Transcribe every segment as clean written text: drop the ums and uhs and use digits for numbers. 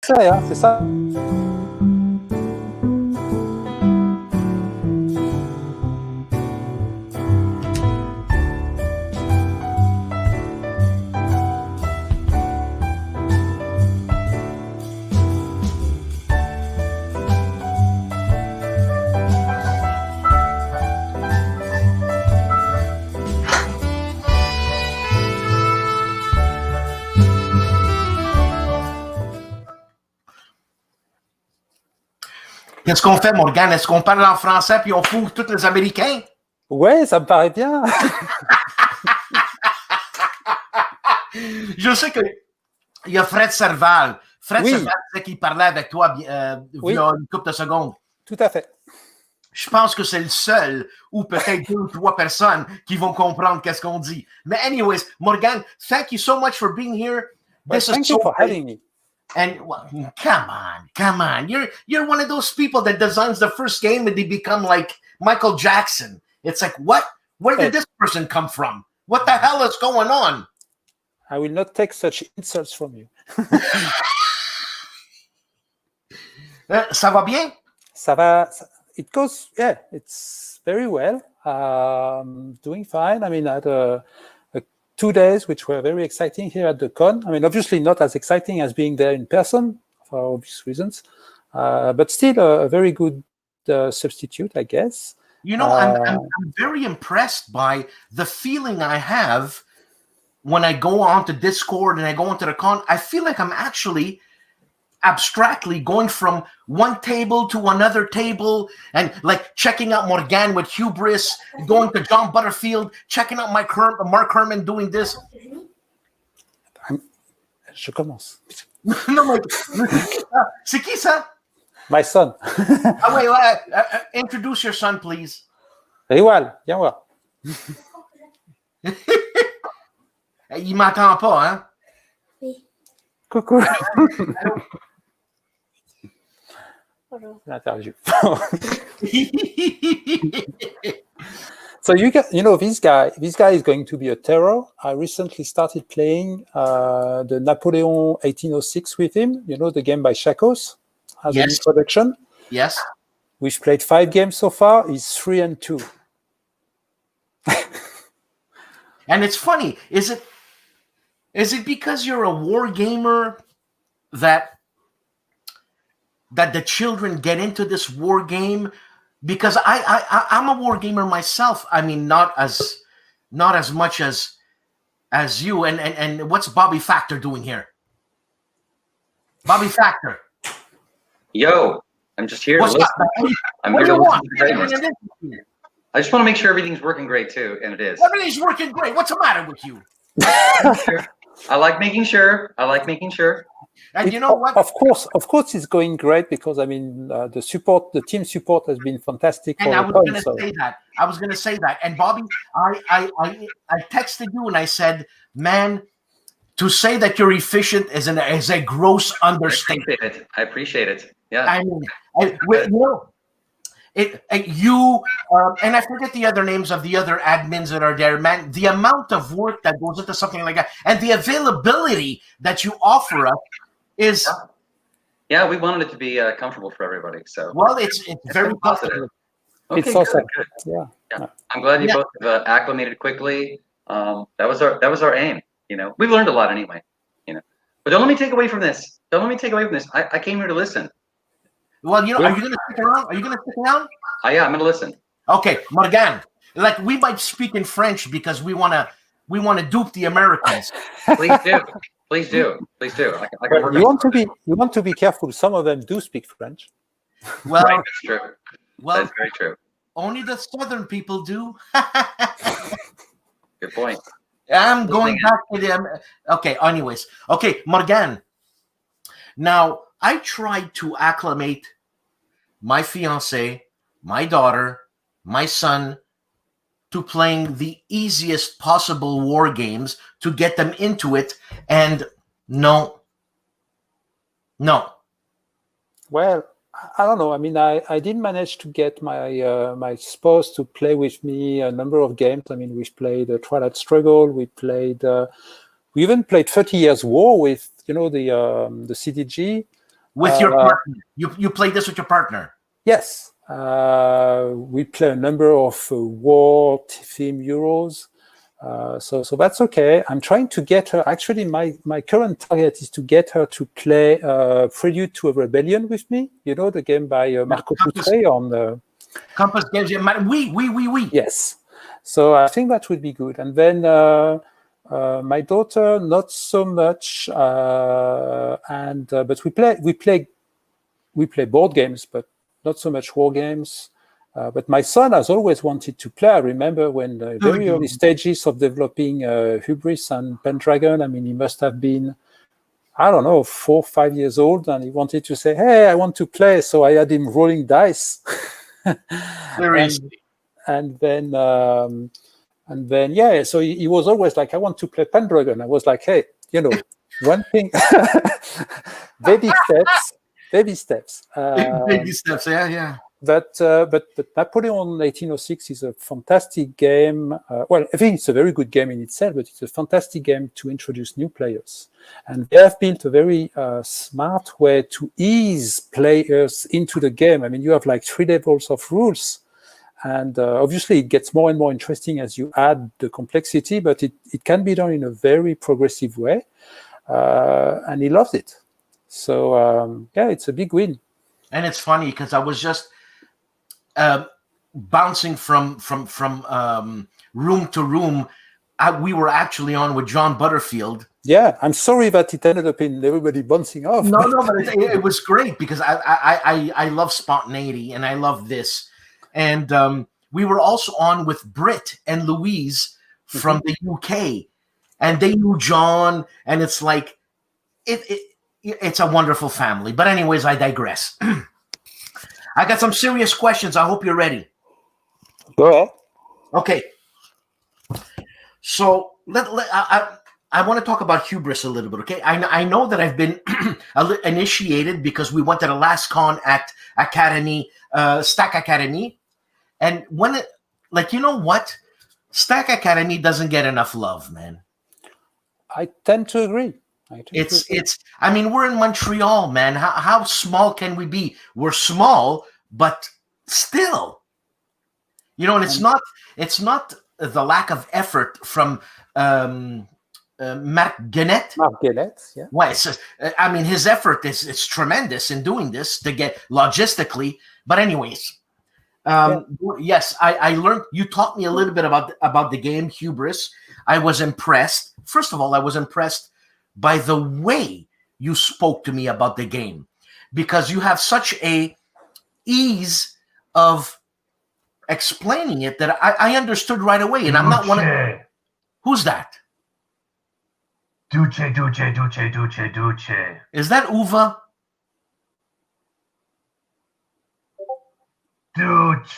français, hein, c'est ça. Qu'est-ce qu'on fait, Morgane? Est-ce qu'on parle en français puis on fout tous les Américains? Ouais, ça me paraît bien. Je sais qu'il y a Fred Serval. Fred Oui. Serval disait qu'il parlait avec toi Oui. via une couple de secondes. Tout à fait. Je pense que c'est le seul ou peut-être 2 ou 3 personnes qui vont comprendre qu'est-ce qu'on dit. Mais anyways, Morgane, thank you so much for being here. Well, thank you for having me. And well, come on. You're one of those people that designs the first game and they become like Michael Jackson. It's like, what? Where did this person come from? What the hell is going on? I will not take such insults from you. Ça va bien? Ça va. It goes, yeah, it's very well. Doing fine. I mean, I had 2 days, which were very exciting here at the con. I mean, obviously not as exciting as being there in person for obvious reasons, but still a very good substitute, I guess. You know, I'm very impressed by the feeling I have when I go onto Discord and I go into the con. I feel like I'm actually abstractly going from one table to another table and like checking out Morgane with Hubris, going to John Butterfield, checking out Mark Herman doing this. Je commence. Non, c'est qui ça? My son. Wait, introduce your son, please. Riwal, viens voir. Il m'entend pas, hein? Oui. Coucou. L'interview. So you know this guy is going to be a terror. I recently started playing the Napoleon 1806 with him, you know, the game by Shakos as an introduction. Yes. We've played 5 games so far. He's 3-2. And it's funny, is it because you're a war gamer that the children get into this war game? Because I'm a war gamer myself. I mean, not as much as you. And what's Bobby Factor doing here? Bobby Factor. Yo, I'm just here to listen. I'm here to listen. I just want to make sure everything's working great too, and it is. Everything's working great. What's the matter with you? I like making sure. And you know what? Of course, it's going great because I mean the team support has been fantastic. And I was going to say that. And Bobby, I texted you and I said, man, to say that you're efficient is a gross understatement. I appreciate it. Yeah. I mean, you know, and I forget the other names of the other admins that are there, man. The amount of work that goes into something like that and the availability that you offer us is. Yeah, we wanted it to be comfortable for everybody. So well, it's very positive. Okay, it's awesome. Good. Yeah. I'm glad you both have acclimated quickly. That was our aim. You know, we've learned a lot anyway. You know, but don't let me take away from this. I came here to listen. Well, you know, are you going to stick around? Yeah, I'm going to listen. Okay, Morgane, like we might speak in French because we want to dupe the Americans. Please do. You want to be careful. Some of them do speak French. Well, right, that's true. Well, that's very true. Only the southern people do. Good point. I'm going back to them. Okay, anyways. Okay, Morgane. Now, I tried to acclimate my fiancé, my daughter, my son to playing the easiest possible war games to get them into it, and no. Well, I don't know. I mean, I did manage to get my my spouse to play with me a number of games. I mean, we've played Twilight Struggle. We even played 30 Years War with, you know, the CDG. With your partner. You played this with your partner? Yes. We play a number of war theme Euros. So that's okay. I'm trying to get her. Actually, my current target is to get her to play Prelude to a Rebellion with me. You know, the game by Marco Poutre on Compass Games. Oui. Yes. So I think that would be good. And then my daughter, not so much. But we play board games, but not so much war games. But my son has always wanted to play. I remember when the very early stages of developing Hubris and Pendragon. I mean, he must have been, I don't know, 4 or 5 years old, and he wanted to say, "Hey, I want to play." So I had him rolling dice. and then, yeah. So he was always like, "I want to play Pendragon." I was like, "Hey, one thing, baby steps." Baby steps. Yeah. But Napoleon 1806 is a fantastic game. Well, I think it's a very good game in itself, but it's a fantastic game to introduce new players. And they have built a very smart way to ease players into the game. I mean, you have like 3 levels of rules. And obviously, it gets more and more interesting as you add the complexity, but it can be done in a very progressive way. And he loves it. So, yeah, it's a big win. And it's funny because I was just bouncing from room to room. We were actually on with John Butterfield. Yeah, I'm sorry that it ended up in everybody bouncing off. No, but it was great because I love spontaneity and I love this. And we were also on with Britt and Louise from the UK, and they knew John, and it's like it's a wonderful family. But anyways, I digress. I got some serious questions. I hope you're ready. Go ahead. Okay. So I want to talk about Hubris a little bit, okay? I know that I've been initiated because we went to the last con at Academy, Stack Academy. And you know what? Stack Academy doesn't get enough love, man. I tend to agree. I mean, we're in Montreal, man. How small can we be? We're small, but still, and it's not the lack of effort from Morgane. Yeah. Well, I mean, his effort is tremendous in doing this to get logistically. But anyways, yes, I learned. You taught me a little bit about the game Hubris. I was impressed. First of all, I was impressed by the way you spoke to me about the game, because you have such a ease of explaining it that I understood right away. And I'm not one of... Who's that? Duce. Is that Uva? Duce.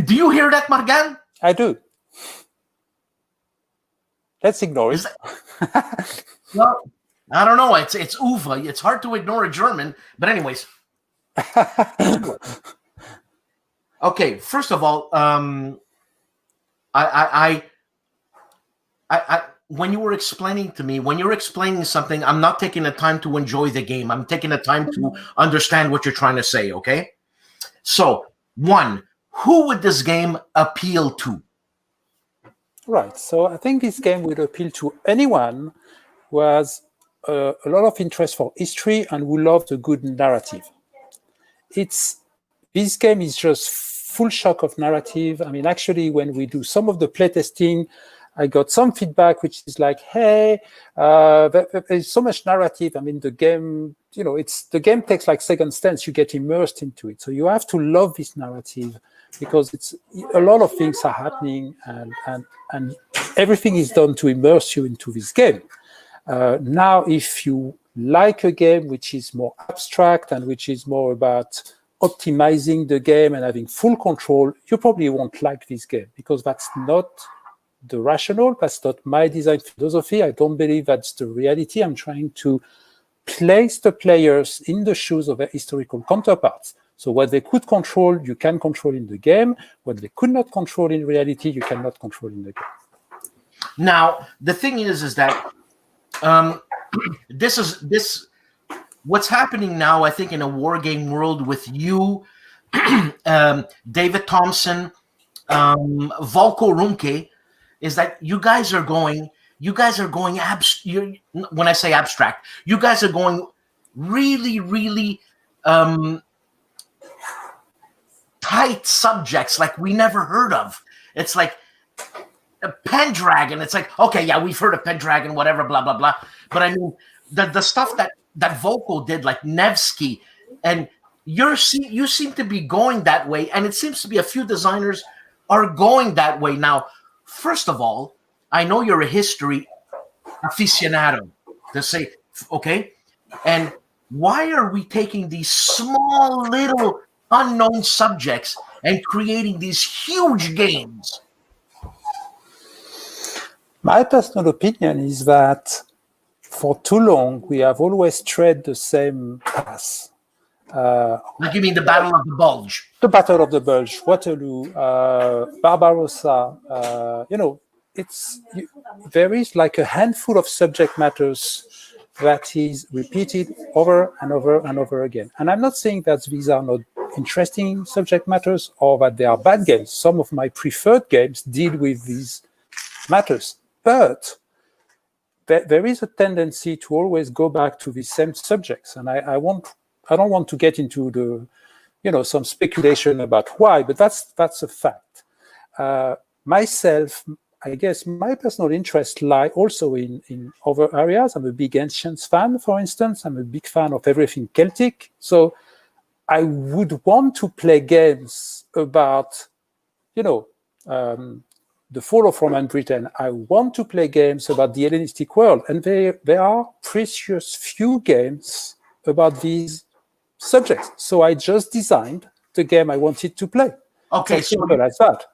Do you hear that, Morgane? I do. Let's ignore it. Well, I don't know. It's Uva. It's hard to ignore a German. But anyways. Okay, first of all, I when you were explaining to me, when you're explaining something, I'm not taking the time to enjoy the game. I'm taking the time to understand what you're trying to say, okay? So, one, who would this game appeal to? Right. So I think this game would appeal to anyone who has a lot of interest for history and who loves a good narrative. This game is just full shock of narrative. I mean, actually, when we do some of the playtesting, I got some feedback which is like, "Hey, there's so much narrative. I mean, the game, the game takes like second stance. You get immersed into it. So you have to love this narrative because it's a lot of things are happening and everything is done to immerse you into this game. Now, if you like a game which is more abstract and which is more about optimizing the game and having full control, you probably won't like this game because that's not the rationale. That's not my design philosophy. I don't believe that's the reality. I'm trying to place the players in the shoes of their historical counterparts. So what they could control, you can control in the game. What they could not control in reality, you cannot control in the game. Now, the thing is that what's happening now, I think, in a war game world with you, David Thompson, Volko Runke, is that you guys are going when I say abstract, you guys are going really, really tight subjects like we never heard of. It's like a Pendragon. It's like, okay, yeah, we've heard of Pendragon, whatever, blah, blah, blah. But I mean, the stuff that Volko did, like Nevsky, and you seem to be going that way, and it seems to be a few designers are going that way now. First of all, I know you're a history aficionado, to say, okay, and why are we taking these small little unknown subjects and creating these huge games? My personal opinion is that for too long we have always tread the same path. Like you mean the Battle of the Bulge? The Battle of the Bulge, Waterloo, Barbarossa. There is like a handful of subject matters that is repeated over and over and over again. And I'm not saying that these are not interesting subject matters or that they are bad games. Some of my preferred games deal with these matters. But there is a tendency to always go back to the same subjects. And I don't want to get into some speculation about why, but that's a fact. Myself, I guess my personal interests lie also in other areas. I'm a big Ancients fan, for instance. I'm a big fan of everything Celtic. So I would want to play games about, the fall of Roman Britain. I want to play games about the Hellenistic world. And there are precious few games about these subjects. So I just designed the game I wanted to play. Okay, so simple as that.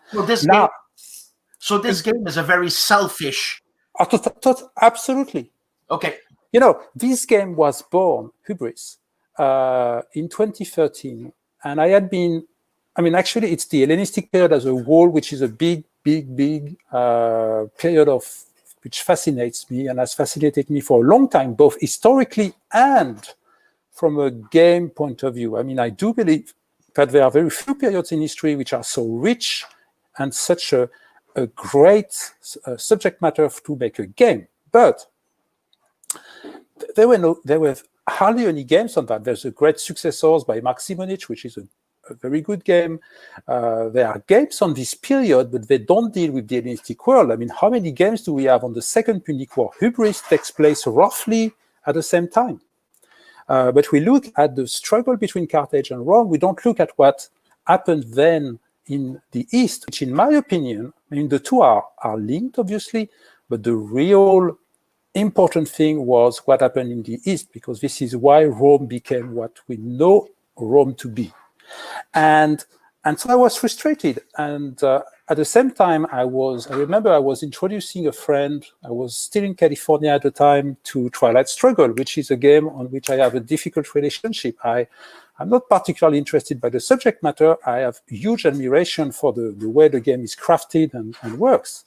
So this game is a very selfish. Absolutely. Okay. This game was born, Hubris, in 2013. And I had been, actually, it's the Hellenistic period as a whole, which is a big period which fascinates me and has fascinated me for a long time, both historically and from a game point of view. I do believe that there are very few periods in history which are so rich and such a great subject matter to make a game. But there were hardly any games on that. There's a great Successors by Mark Simonich, which is a very good game. There are games on this period, but they don't deal with the Hellenistic world. How many games do we have on the Second Punic War? Hubris takes place roughly at the same time. But we look at the struggle between Carthage and Rome. We don't look at what happened then in the East, which in my opinion, the two are linked, obviously, but the real important thing was what happened in the East, because this is why Rome became what we know Rome to be. And so I was frustrated. And at the same time, I remember I was introducing a friend. I was still in California at the time to Twilight Struggle, which is a game on which I have a difficult relationship. I'm not particularly interested by the subject matter. I have huge admiration for the way the game is crafted and works.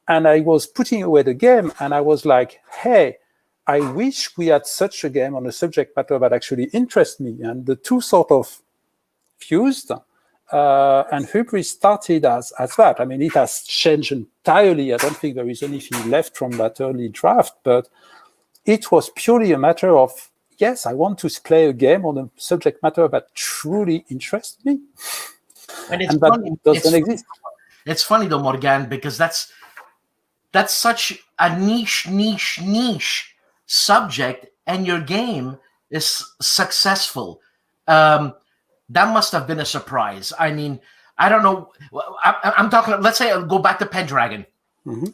And I was putting away the game, and I was like, hey, I wish we had such a game on a subject matter that actually interests me. And the two sort of fused, and Hubris started as that. It has changed entirely. I don't think there is anything left from that early draft, but it was purely a matter of, yes, I want to play a game on a subject matter that truly interests me. And that doesn't exist. It's funny though, Morgane, because that's such a niche subject, and your game is successful. That must have been a surprise. I don't know. I'm talking, let's say I'll go back to Pendragon. Mm-hmm.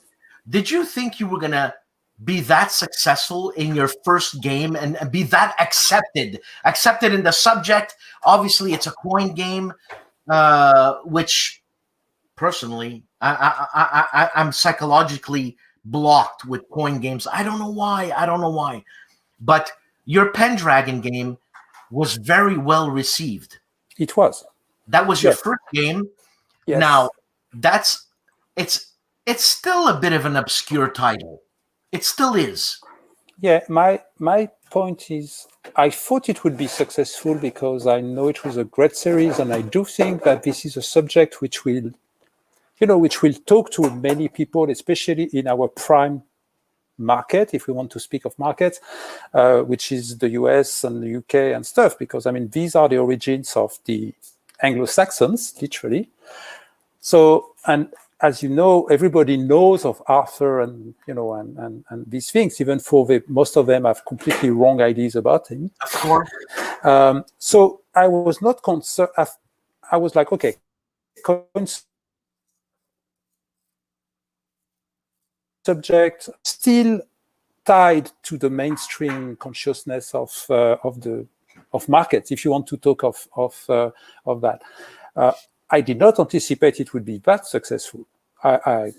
Did you think you were going to be that successful in your first game and be that accepted in the subject? Obviously, it's a coin game, which personally, I'm psychologically blocked with coin games. I don't know why. But your Pendragon game was very well received. It was. That was your first game. Yes. Now, it's still a bit of an obscure title. It still is. Yeah, my point is, I thought it would be successful because I know it was a great series, and I do think that this is a subject which will, which will talk to many people, especially in our prime market, if we want to speak of markets, which is the US and the UK and stuff, because I mean, these are the origins of the Anglo-Saxons, literally. So, and as you know, everybody knows of Arthur and, and these things, even though most of them have completely wrong ideas about him. Of course. So I was not concerned. I was like, okay, subject still tied to the mainstream consciousness of markets, if you want to talk of that. I did not anticipate it would be that successful. I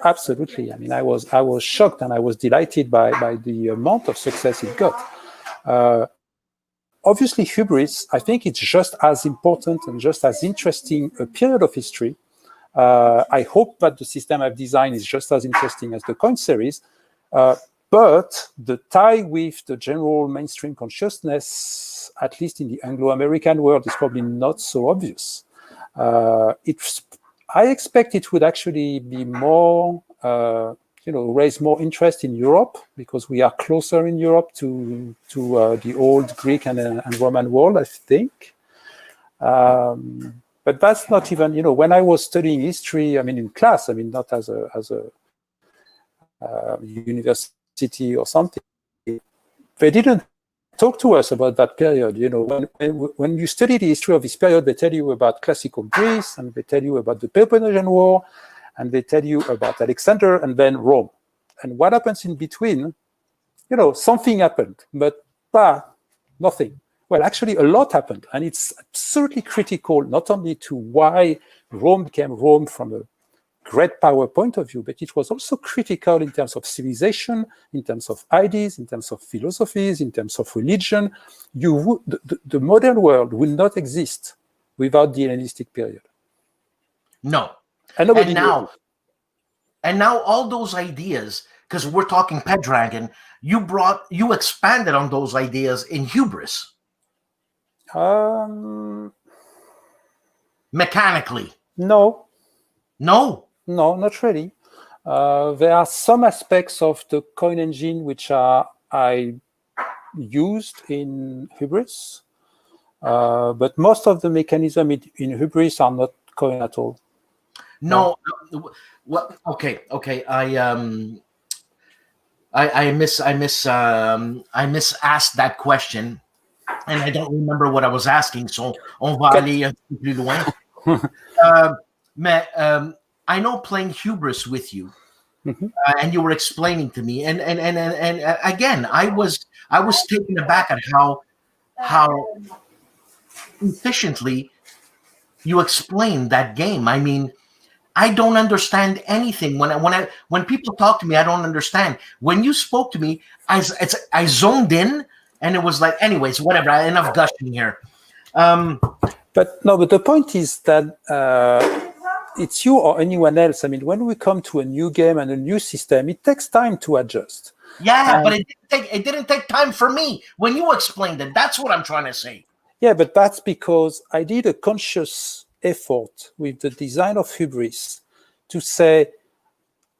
absolutely. I mean, I was shocked, and I was delighted by the amount of success it got. Obviously, Hubris, I think it's just as important and just as interesting a period of history. I hope that the system I've designed is just as interesting as the coin series. But the tie with the general mainstream consciousness, at least in the Anglo-American world, is probably not so obvious. I expect it would actually be more, raise more interest in Europe, because we are closer in Europe to the old Greek and Roman world, I think. But that's not even, when I was studying history, I mean, in class, I mean, not as a university or something, they didn't talk to us about that period. When you study the history of this period, they tell you about classical Greece, and they tell you about the Peloponnesian War, and they tell you about Alexander and then Rome. And what happens in between, something happened, but nothing. Well, actually, a lot happened, and it's absolutely critical, not only to why Rome became Rome from a great power point of view, but it was also critical in terms of civilization, in terms of ideas, in terms of philosophies, in terms of religion. The modern world will not exist without the Hellenistic period. No. And now all those ideas, because we're talking Pendragon, you expanded on those ideas in Hubris. Mechanically. No, not really. There are some aspects of the coin engine which I used in Hubris, but most of the mechanism in Hubris are not coin at all. No. Well, okay. I misasked that question, and I don't remember what I was asking. So on va aller un peu plus loin. I know playing Hubris with you, and you were explaining to me, and again, I was taken aback at how efficiently you explained that game. I mean, I don't understand anything when people talk to me. I don't understand. When you spoke to me, I zoned in, and it was like, anyways, whatever. Enough gushing here. But the point is that it's you or anyone else. I mean, when we come to a new game and a new system, it takes time to adjust. Yeah, but it didn't take time for me when you explained it. That's what I'm trying to say. Yeah, but that's because I did a conscious effort with the design of Hubris to say,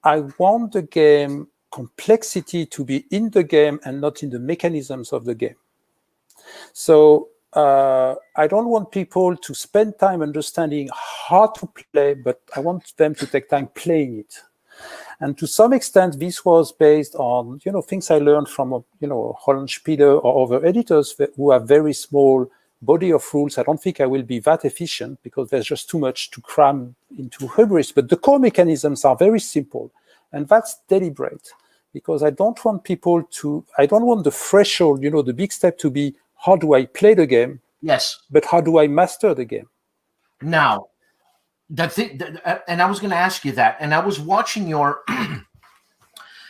I want the game complexity to be in the game and not in the mechanisms of the game. So I don't want people to spend time understanding how to play, but I want them to take time playing it. And to some extent, this was based on, things I learned from, Hollenspieler or other editors who have very small body of rules. I don't think I will be that efficient because there's just too much to cram into Hubris. But the core mechanisms are very simple. And that's deliberate because I don't want the threshold, the big step to be, how do I play the game? Yes. But how do I master the game? Now, and I was going to ask you that. And I was watching your,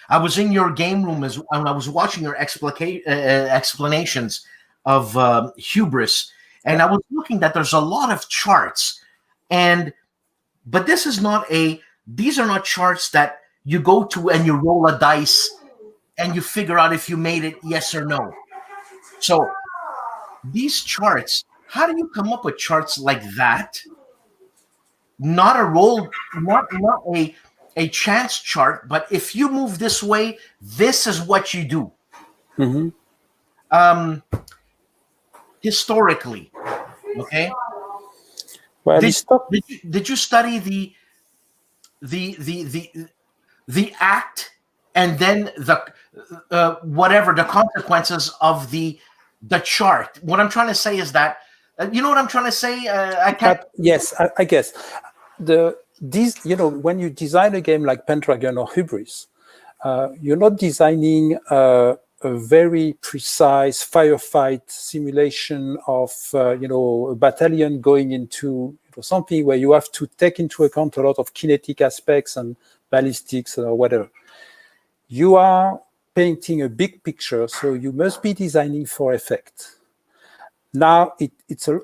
I was in your game room and I was watching your explanations of Hubris. And I was looking that there's a lot of charts. But these are not charts that you go to and you roll a dice and you figure out if you made it, yes or no. So these charts, how do you come up with charts like that? Not a roll, not a chance chart, but if you move this way, this is what you do. Historically, okay. Well, Did you study the act and then the whatever the consequences of the chart? What I'm trying to say is that you know what I'm trying to say. I can't. Yes, I guess these, you know, when you design a game like Pendragon or Hubris, you're not designing a very precise firefight simulation of you know, a battalion going into something where you have to take into account a lot of kinetic aspects and ballistics or whatever. You are painting a big picture, so you must be designing for effect. Now,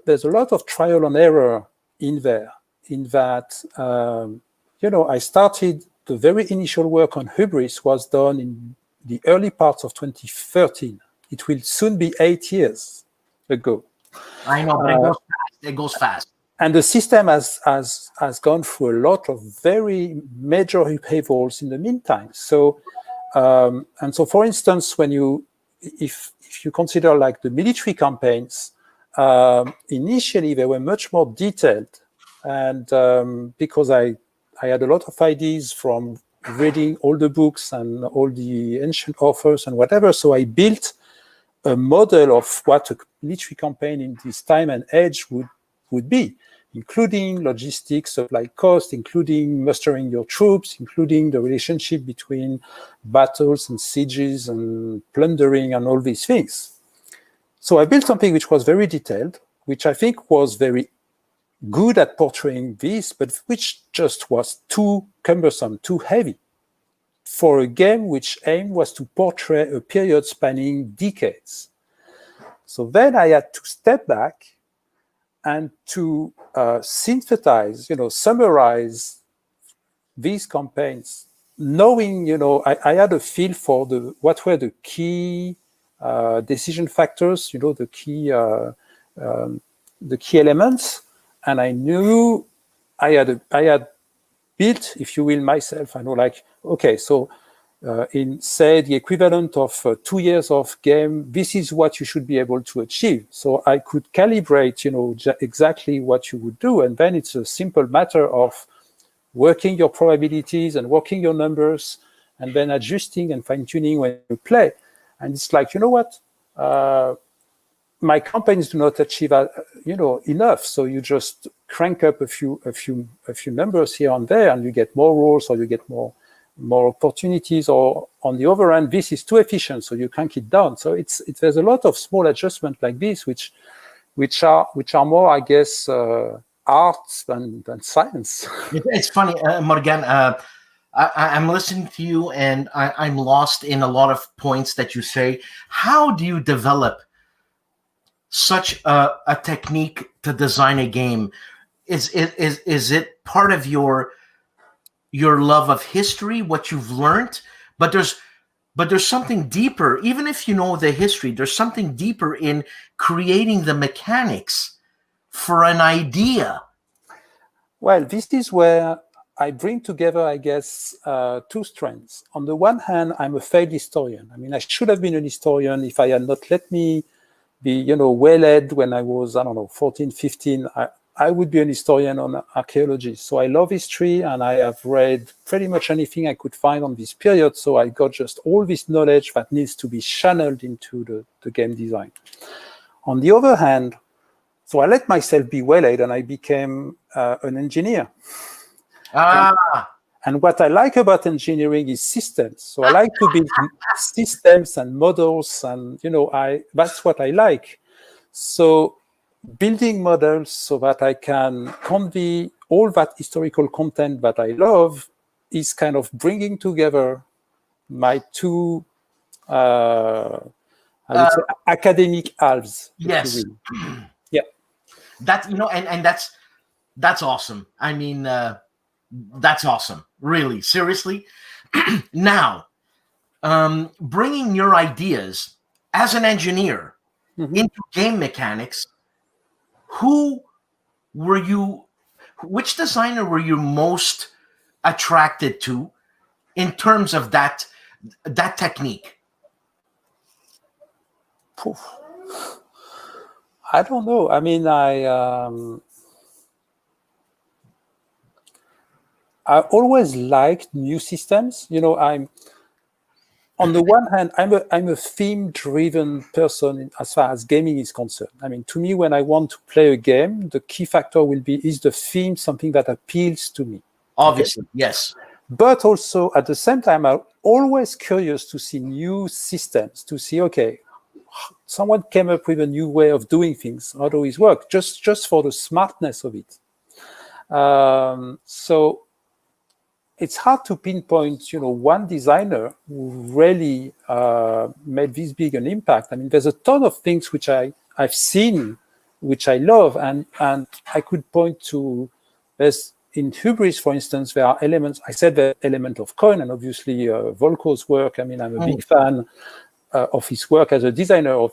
there's a lot of trial and error in there, in that, you know, I started, the very initial work on Hubris was done in the early parts of 2013. It will soon be 8 years ago. I know, but it goes fast. It goes fast. And the system has gone through a lot of very major upheavals in the meantime. So, and so, for instance, when if you consider like the military campaigns, initially they were much more detailed, and because I had a lot of ideas from reading all the books and all the ancient authors and whatever, so I built a model of what a military campaign in this time and age would be, including logistics, supply cost, including mustering your troops, including the relationship between battles and sieges and plundering and all these things. So I built something which was very detailed, which I think was very good at portraying this, but which just was too cumbersome, too heavy for a game which aim was to portray a period spanning decades. So then I had to step back and to synthesize, you know, summarize these campaigns, knowing, you know, I had a feel for what were the key decision factors, you know, the key elements, and I knew I had built, if you will, myself. I know, like, okay, so in, say, the equivalent of 2 years of game, this is what you should be able to achieve. So I could calibrate, you know, exactly what you would do, and then it's a simple matter of working your probabilities and working your numbers, and then adjusting and fine-tuning when you play. And it's like, you know what? My campaigns do not achieve, you know, enough. So you just crank up a few numbers here and there, and you get more rolls, or you get more opportunities. Or on the other hand, this is too efficient, so you crank it down. So there's a lot of small adjustments like this, which are more, I guess, arts than science. It's funny, Morgane. I'm listening to you, and I'm lost in a lot of points that you say. How do you develop such a technique to design a game? Is it part of your love of history, what you've learned? But there's something deeper. Even if you know the history, there's something deeper in creating the mechanics for an idea. Well, this is where I bring together, I guess, two strengths. On the one hand, I'm a failed historian. I mean, I should have been an historian if I had not let me be, you know, waylaid when I was, I don't know, 14, 15. I would be an historian on archaeology. So I love history, and I have read pretty much anything I could find on this period. So I got just all this knowledge that needs to be channeled into the game design. On the other hand, so I let myself be waylaid, and I became an engineer. And what I like about engineering is systems. So I like to build systems and models, and, you know, that's what I like. So building models so that I can convey all that historical content that I love is kind of bringing together my two I would say academic halves. Yes. Yeah. That, you know, and that's awesome. I mean, that's awesome. Really, seriously. Now, bringing your ideas as an engineer into game mechanics, which designer were you most attracted to in terms of that technique? I don't know. I mean, I always liked new systems. You know, on the one hand, I'm a theme-driven person as far as gaming is concerned. I mean, to me, when I want to play a game, the key factor will be, is the theme something that appeals to me? Obviously, yes. But also, at the same time, I'm always curious to see new systems, to see, okay, someone came up with a new way of doing things. How do it work? Just for the smartness of it. So it's hard to pinpoint, you know, one designer who really made this big an impact. I mean, there's a ton of things which I've seen, which I love, and I could point to. There's in Hubris, for instance, there are elements. I said the element of coin, and obviously Volko's work. I mean, I'm a big fan of his work as a designer,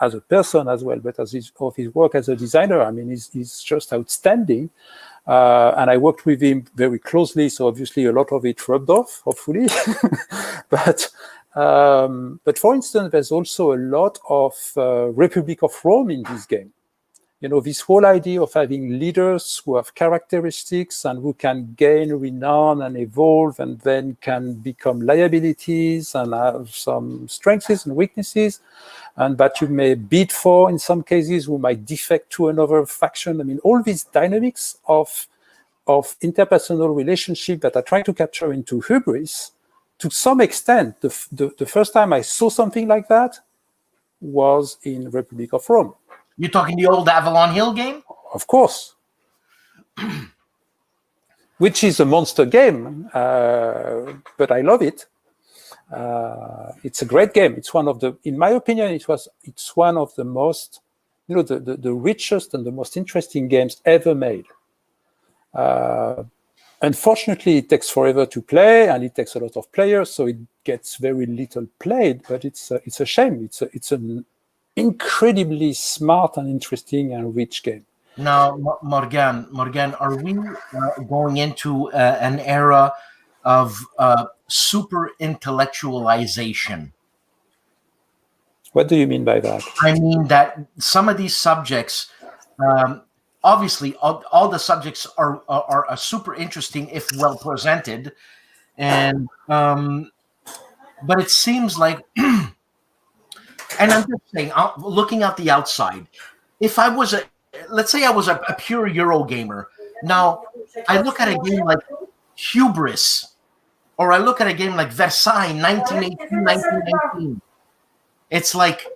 as a person as well, but of his work as a designer. I mean, he's just outstanding. And I worked with him very closely, so obviously a lot of it rubbed off, hopefully. But for instance, there's also a lot of Republic of Rome in this game. You know, this whole idea of having leaders who have characteristics and who can gain renown and evolve and then can become liabilities and have some strengths and weaknesses, and that you may bid for in some cases, who might defect to another faction. I mean, all these dynamics of interpersonal relationship that I try to capture into Hubris, to some extent, the first time I saw something like that was in Republic of Rome. You're talking the old Avalon Hill game? Of course. Which is a monster game, but I love it. It's a great game. It's one of the, in my opinion, it's one of the most, you know, the richest and the most interesting games ever made. Unfortunately, it takes forever to play, and it takes a lot of players, so it gets very little played. But it's a shame. It's an incredibly smart and interesting and rich game. Now, Morgane, are we going into an era of super intellectualization? What do you mean by that? I mean that some of these subjects, obviously, all the subjects are super interesting if well presented, and but it seems like. And I'm just saying, looking at the outside, if I was let's say I was a pure Eurogamer. Now, I look at a game like Hubris, or I look at a game like Versailles, 1918, 1919. It's like,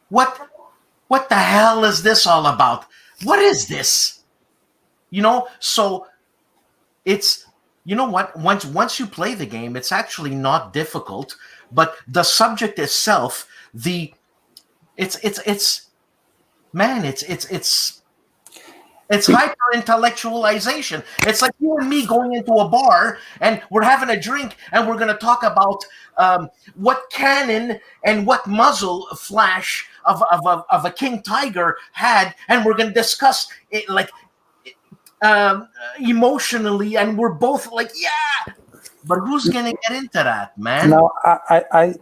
what the hell is this all about? What is this? You know, so it's, you know what, once you play the game, it's actually not difficult. But the subject itself, it's hyper intellectualization. It's like you and me going into a bar and we're having a drink and we're going to talk about what cannon and what muzzle flash of a king tiger had, and we're going to discuss it like emotionally, and we're both like, yeah. But who's going to get into that, man? Now, I,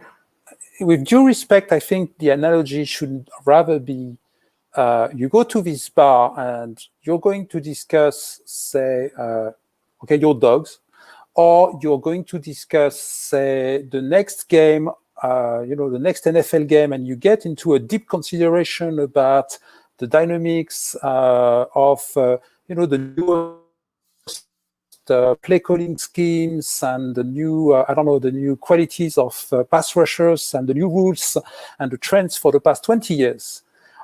with due respect, I think the analogy should rather be, you go to this bar and you're going to discuss, say, okay, your dogs, or you're going to discuss, say, the next game, you know, the next NFL game, and you get into a deep consideration about the dynamics of, you know, the newest play calling schemes and the new, I don't know, the new qualities of pass rushers and the new rules and the trends for the past 20 years.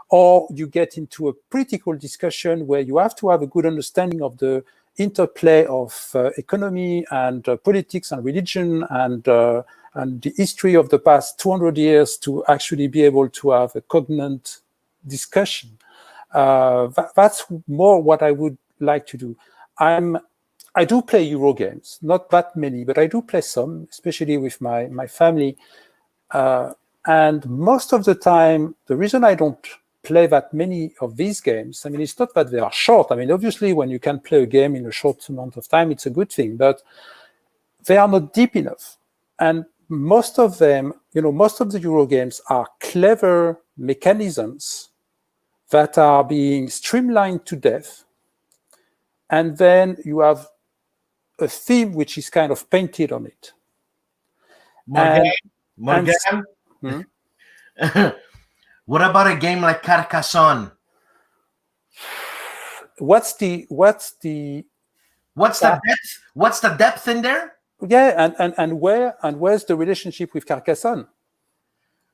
Or you get into a critical discussion where you have to have a good understanding of the interplay of economy and politics and religion and the history of the past 200 years to actually be able to have a cognate discussion. That's more what I would like to do. I do play Eurogames, not that many, but I do play some, especially with my family. And most of the time, the reason I don't play that many of these games, I mean, it's not that they are short. I mean, obviously, when you can play a game in a short amount of time, it's a good thing, but they are not deep enough. And most of them, most of the Eurogames are clever mechanisms that are being streamlined to death. And then you have a theme which is kind of painted on it. Morgane? What about a game like Carcassonne? What's the depth? What's the depth in there? Yeah, and where's the relationship with Carcassonne?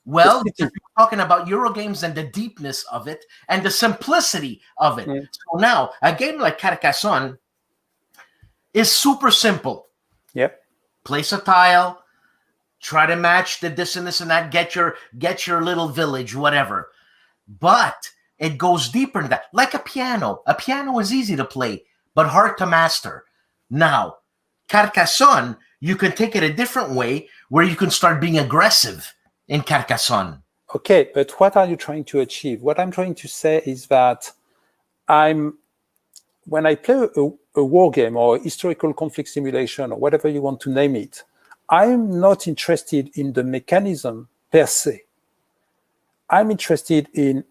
Well, we're talking about Eurogames and the deepness of it and the simplicity of it. So now, a game like Carcassonne is super simple. Yep. Place a tile, try to match the this and this and that, get your little village, whatever. But it goes deeper than that. Like a piano. A piano is easy to play, but hard to master. Now, Carcassonne, you can take it a different way where you can start being aggressive in Carcassonne. Okay, but what are you trying to achieve? What I'm trying to say is that when I play a war game or a historical conflict simulation or whatever you want to name it, I'm not interested in the mechanism per se. I'm interested in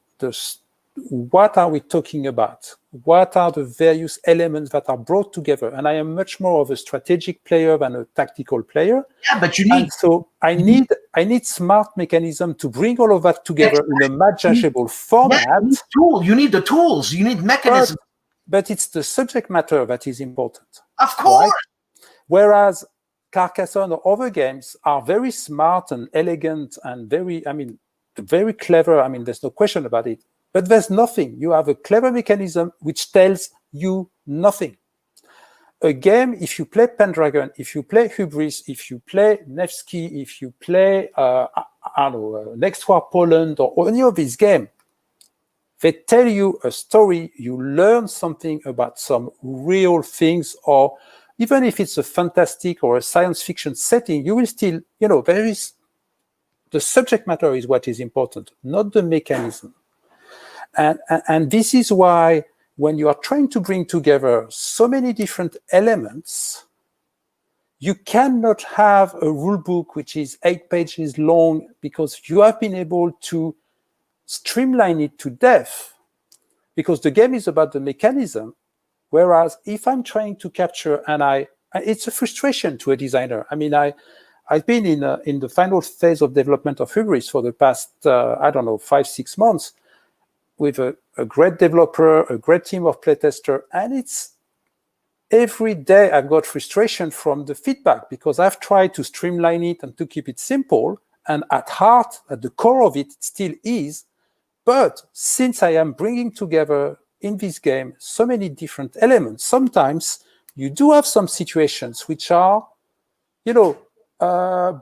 what are we talking about? What are the various elements that are brought together? And I am much more of a strategic player than a tactical player. Yeah, but you need. And so I need smart mechanism to bring all of that together in a manageable format. You need the tools. You need mechanisms. But it's the subject matter that is important. Of course. Right? Whereas Carcassonne or other games are very smart and elegant and very clever. I mean, there's no question about it. But there's nothing. You have a clever mechanism which tells you nothing. A game, if you play Pendragon, if you play Hubris, if you play Nevsky, if you play, Next War Poland, or any of these games, they tell you a story, you learn something about some real things, or even if it's a fantastic or a science fiction setting, you will still, the subject matter is what is important, not the mechanism. And this is why when you are trying to bring together so many different elements, you cannot have a rule book which is 8 pages long because you have been able to streamline it to death because the game is about the mechanism. Whereas if I'm trying to capture, it's a frustration to a designer. I mean, I've been in the final phase of development of Hubris for the past, 5-6 months, with a great developer, a great team of playtesters, and it's every day I've got frustration from the feedback because I've tried to streamline it and to keep it simple, and at heart, at the core of it, it still is. But since I am bringing together in this game so many different elements, sometimes you do have some situations which are,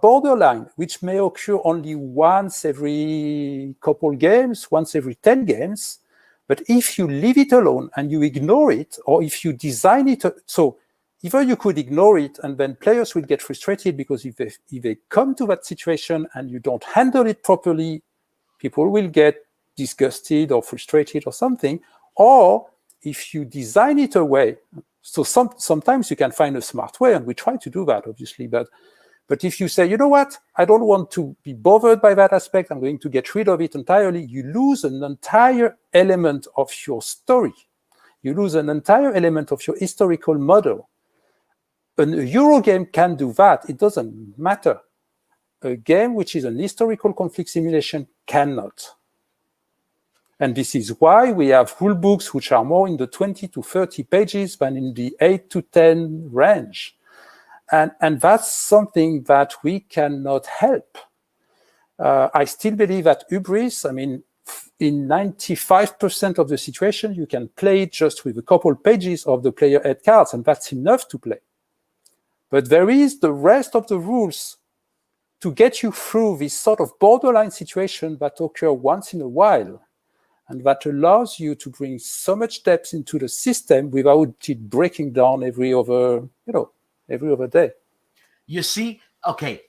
borderline, which may occur only once every couple games, once every 10 games. But if you leave it alone and you ignore it, or if you design it, so either you could ignore it and then players will get frustrated because if they come to that situation and you don't handle it properly, people will get disgusted or frustrated or something. Or if you design it away, so sometimes you can find a smart way, and we try to do that, obviously, but if you say, you know what, I don't want to be bothered by that aspect, I'm going to get rid of it entirely, you lose an entire element of your story. You lose an entire element of your historical model. A Eurogame can do that. It doesn't matter. A game which is an historical conflict simulation cannot. And this is why we have rule books which are more in the 20 to 30 pages than in the 8 to 10 range. And that's something that we cannot help. I still believe that Hubris, I mean, in 95% of the situation, you can play it just with a couple pages of the player head cards, and that's enough to play. But there is the rest of the rules to get you through this sort of borderline situation that occur once in a while. and that allows you to bring so much depth into the system without it breaking down every other day. You see, okay,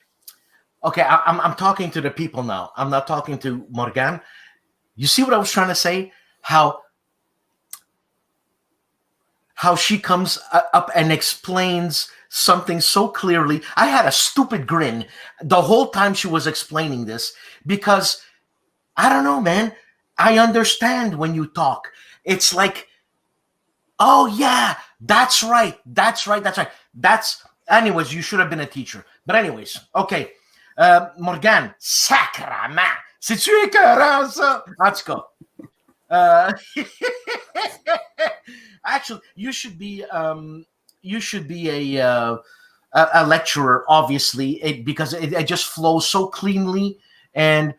I'm talking to the people now. I'm not talking to Morgane. You see what I was trying to say? How she comes up and explains something so clearly. I had a stupid grin the whole time she was explaining this, because I don't know, man. I understand when you talk. It's like, oh yeah, that's right. Anyways, you should have been a teacher. But anyways, okay. Morgane, sacrament. C'est-tu écœurant, ça? En tout cas. Actually, you should be a lecturer, obviously, because it just flows so cleanly, and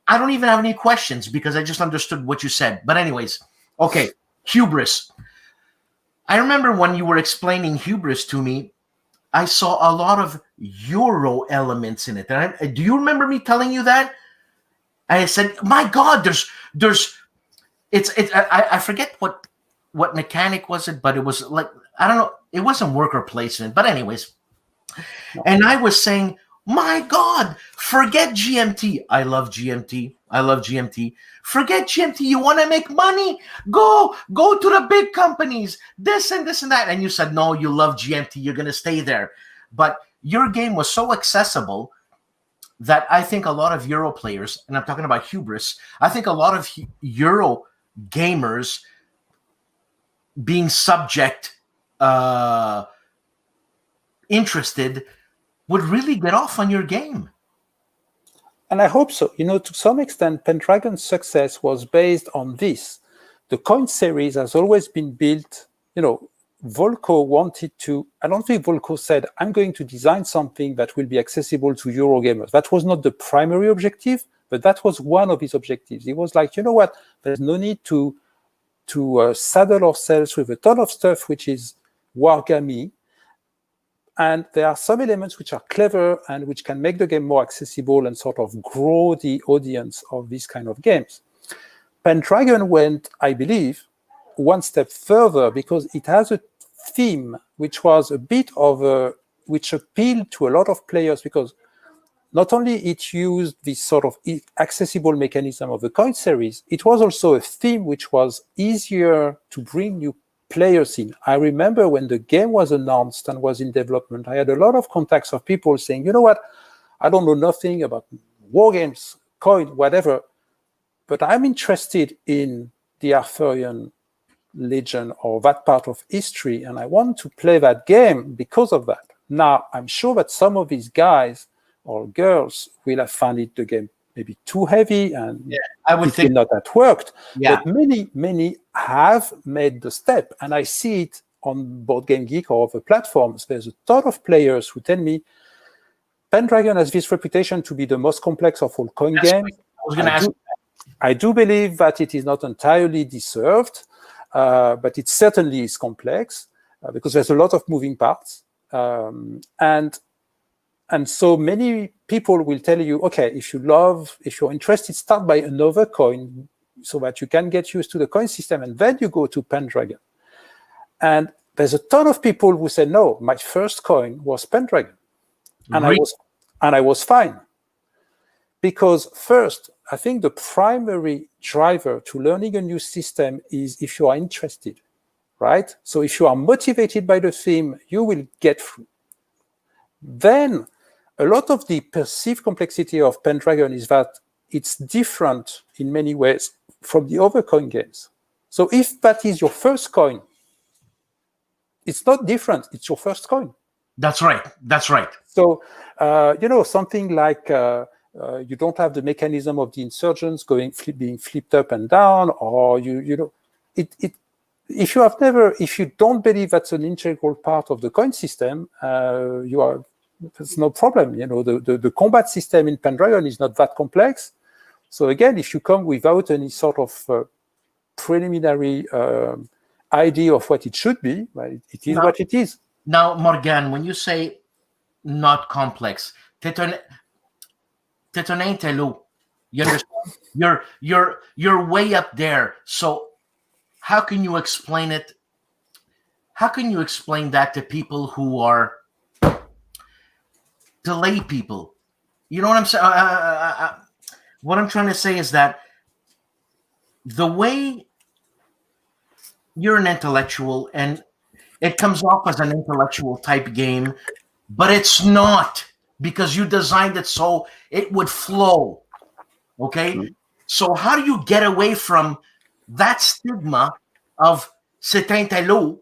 I don't even have any questions because I just understood what you said. But anyways, okay, Hubris. I remember when you were explaining Hubris to me, I saw a lot of Euro elements in it. Do you remember me telling you that? I said, "My God, I forget what mechanic was it, but it was like, I don't know, it wasn't worker placement, but anyways." And I was saying, my God, forget GMT. I love GMT. Forget GMT. You want to make money? Go to the big companies, this and that. And you said, no, you love GMT. You're going to stay there. But your game was so accessible that I think a lot of Euro players, and I'm talking about Hubris, I think a lot of Euro gamers being interested would really get off on your game. And I hope so. To some extent, Pendragon's success was based on this. The coin series has always been built, Volko wanted to, I don't think Volko said, I'm going to design something that will be accessible to Eurogamers. That was not the primary objective, but that was one of his objectives. He was like, you know what, there's no need to saddle ourselves with a ton of stuff which is wargaming. And there are some elements which are clever and which can make the game more accessible and sort of grow the audience of these kind of games. Pendragon went, I believe, one step further because it has a theme which was a bit of which appealed to a lot of players, because not only it used this sort of accessible mechanism of the coin series, it was also a theme which was easier to bring new players in. I remember when the game was announced and was in development, I had a lot of contacts of people saying, you know what, I don't know nothing about wargames, coin, whatever, but I'm interested in the Arthurian legend or that part of history, and I want to play that game because of that. Now, I'm sure that some of these guys or girls will have found the game maybe too heavy, and I would think not that worked. Yeah. But many have made the step, and I see it on Board Game Geek or other platforms. There's a ton of players who tell me Pendragon has this reputation to be the most complex of all coin games. I do believe that it is not entirely deserved, but it certainly is complex because there's a lot of moving parts. And so many people will tell you, okay, if you're interested, start by another coin so that you can get used to the coin system, and then you go to Pendragon. And there's a ton of people who say, no, my first coin was Pendragon. And I was fine. Because first, I think the primary driver to learning a new system is if you are interested, right? So if you are motivated by the theme, you will get through. Then a lot of the perceived complexity of Pendragon is that it's different in many ways from the other coin games. So if that is your first coin, it's not different, it's your first coin. That's right. So, something like you don't have the mechanism of the insurgents being flipped up and down, or if you don't believe that's an integral part of the coin system, there's no problem. The combat system in Pendragon is not that complex. So again, if you come without any sort of preliminary idea of what it should be, well, it is what it is. Now, Morgane, when you say not complex, t'es un intello. You understand? You're way up there. So how can you explain it? How can you explain that to people who are to lay people? You know what I'm saying? What I'm trying to say is that the way you're an intellectual, and it comes off as an intellectual type game, but it's not, because you designed it so it would flow. Okay? So how do you get away from that stigma of c'est un intello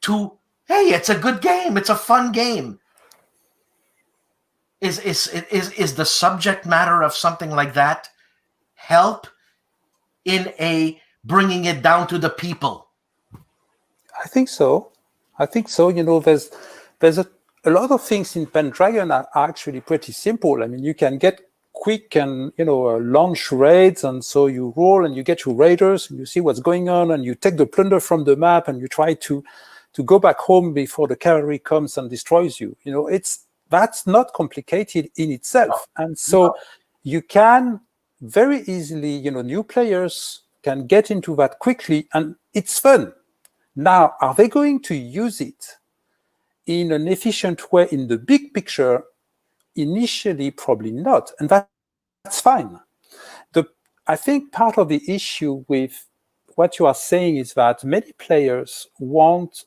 to, hey, it's a good game, it's a fun game? Is the subject matter of something like that help in a bringing it down to the people? I think so. You know, there's a lot of things in Pendragon are actually pretty simple. I mean, you can get quick and, you know, launch raids, and so you roll and you get your raiders and you see what's going on and you take the plunder from the map and you try to go back home before the cavalry comes and destroys you. You know, that's not complicated in itself. And so you can very easily, you know, new players can get into that quickly, and it's fun. Now, are they going to use it in an efficient way in the big picture? Initially, probably not, and that's fine. I think part of the issue with what you are saying is that many players want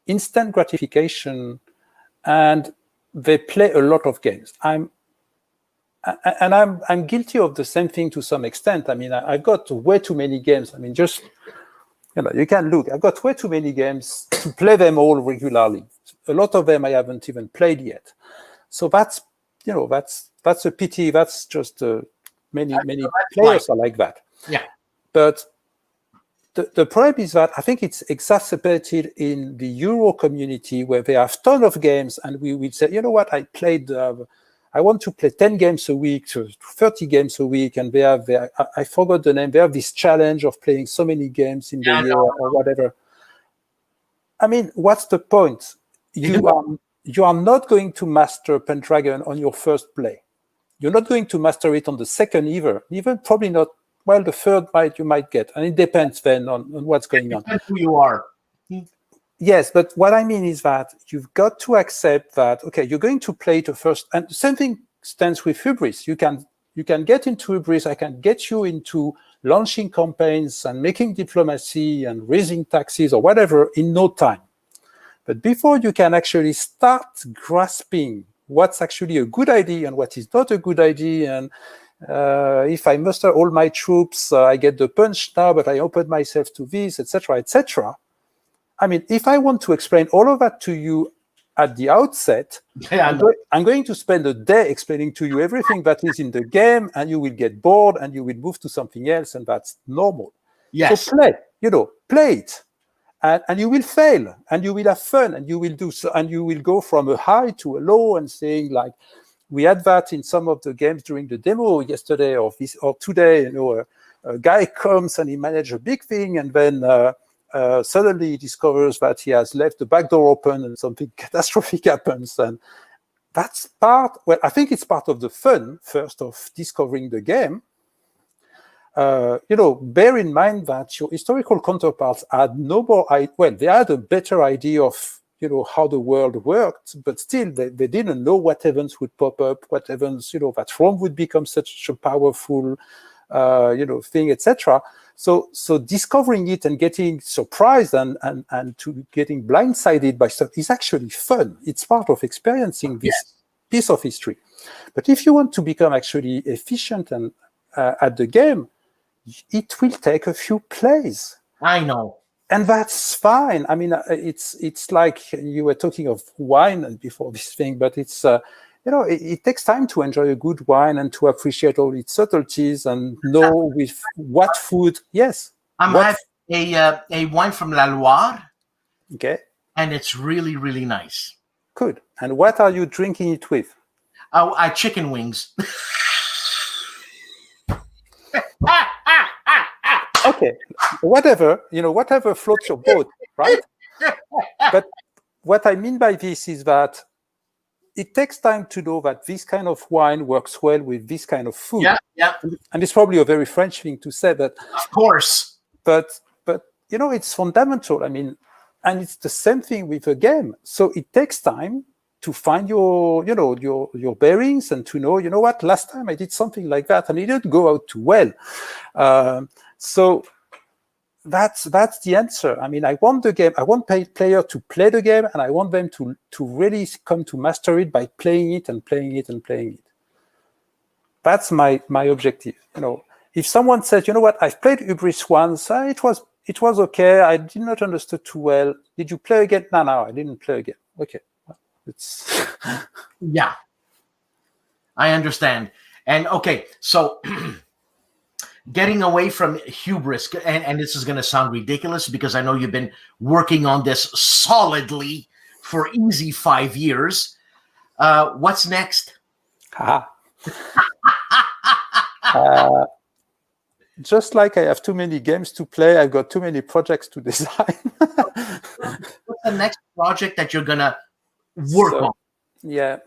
instant gratification, and they play a lot of games. I'm guilty of the same thing to some extent. I mean, I've got way too many games. I mean, just, you know, you can look. I've got way too many games to play them all regularly. A lot of them I haven't even played yet. So that's, you know, that's a pity. That's just many players are like that. Yeah. But the problem is that I think it's exacerbated in the Euro community, where they have ton of games, and we will say, you know what, I want to play 10 games a week, to 30 games a week, and I forgot the name. They have this challenge of playing so many games in the year or whatever. I mean, what's the point? You are not going to master Pendragon on your first play. You're not going to master it on the second either. Even probably not. Well, the third you might get, and it depends then on what's going on. Depends who you are. Yes, but what I mean is that you've got to accept that, okay, you're going to play the first, and the same thing stands with Hubris. You can get into Hubris. I can get you into launching campaigns and making diplomacy and raising taxes or whatever in no time. But before you can actually start grasping what's actually a good idea and what is not a good idea, and if I muster all my troops, I get the punch now, but I open myself to this, etc., etc. I mean, if I want to explain all of that to you at the outset, I'm going to spend a day explaining to you everything that is in the game, and you will get bored and you will move to something else, and that's normal. Yes. So play it. And you will fail, and you will have fun, and you will do so, and you will go from a high to a low, and saying, like, we had that in some of the games during the demo yesterday or today. You know, a guy comes and he manages a big thing, and then suddenly he discovers that he has left the back door open and something catastrophic happens. And that's I think it's part of the fun, first, of discovering the game. You know, bear in mind that your historical counterparts had they had a better idea of, you know, how the world worked, but still they didn't know what events would pop up, what events, you know, that Rome would become such a powerful, you know, thing, etc. So discovering it and getting surprised and to getting blindsided by stuff is actually fun. It's part of experiencing this piece of history. But if you want to become actually efficient and at the game, it will take a few plays. I know. And that's fine. I mean, it's like you were talking of wine before this thing, but it's, you know, it takes time to enjoy a good wine and to appreciate all its subtleties and know with what food. Yes. I'm having a wine from La Loire. Okay. And it's really, really nice. Good. And what are you drinking it with? Chicken wings. Okay, whatever floats your boat, right? But what I mean by this is that it takes time to know that this kind of wine works well with this kind of food. Yeah. And it's probably a very French thing to say, but Of course. But it's fundamental. I mean, and it's the same thing with a game. So it takes time to find your bearings and to know, what, last time I did something like that and it didn't go out too well. So that's the answer. I mean, I want the game. I want player to play the game, and I want them to really come to master it by playing it and playing it and playing it. That's my objective. If someone says, what, I've played Hubris once, it was okay. I did not understand too well. Did you play again? No, I didn't play again. Okay, it's yeah, I understand. And okay, so. Getting away from Hubris, and this is going to sound ridiculous because I know you've been working on this solidly for easy 5 years. What's next? Just like I have too many games to play, I've got too many projects to design. What's the next project that you're going to work on? Yeah.